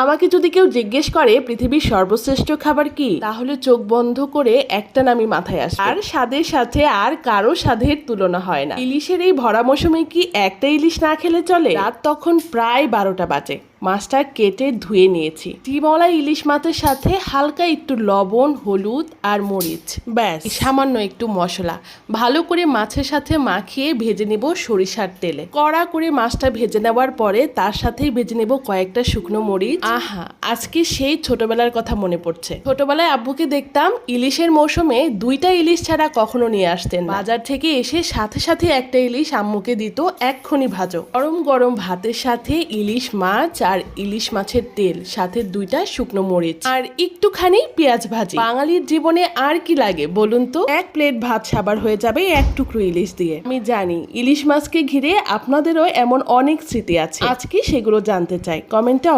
আমাকে যদি কেউ জিজ্ঞেস করে পৃথিবীর সর্বশ্রেষ্ঠ খাবার কি, তাহলে চোখ বন্ধ করে একটা নামই মাথায় আসে, আর স্বাদের সাথে আর কারো স্বাদের তুলনা হয় না। ইলিশের এই ভরা মৌসুমে কি একটা ইলিশ না খেলে চলে? রাত তখন প্রায় 12টা বাজে। মাছটা কেটে ধুয়ে নিয়েছি। ডিমওয়ালা ইলিশ মাছের সাথে হালকা একটু লবণ, হলুদ আর মরিচ, ব্যাস সামান্য একটু মশলা ভালো করে মাছের সাথে মাখিয়ে ভেজে নেব সরিষার তেলে। কড়া করে মাছটা ভেজে নেওয়ার পরে তার সাথেই ভেজে নেব কয়েকটা শুকনো মরিচ। আহা, আজকে সেই ছোটবেলার কথা মনে পড়ছে। ছোটবেলায় আব্বুকে দেখতাম ইলিশের মৌসুমে 2টা ইলিশ ছাড়া কখনো নিয়ে আসতেন। বাজার থেকে এসে সাথে সাথে একটা ইলিশ আম্মুকে দিত, এক্ষুনি ভাজো। গরম গরম ভাতের সাথে ইলিশ মাছ আর ইলিশ মাছের তেল, সাথে 2টা শুকনো মরিচ আর একটুখানি পেঁয়াজ ভাজি। বাঙালির জীবনে আর কি লাগে বলুন তো? এক প্লেট ভাত সাবার হয়ে যাবে এক টুকরো ইলিশ দিয়ে। আমি জানি ইলিশ মাছকে ঘিরে আপনাদেরও এমন অনেক স্মৃতি আছে। আজকে সেগুলো জানতে চাই, কমেন্টে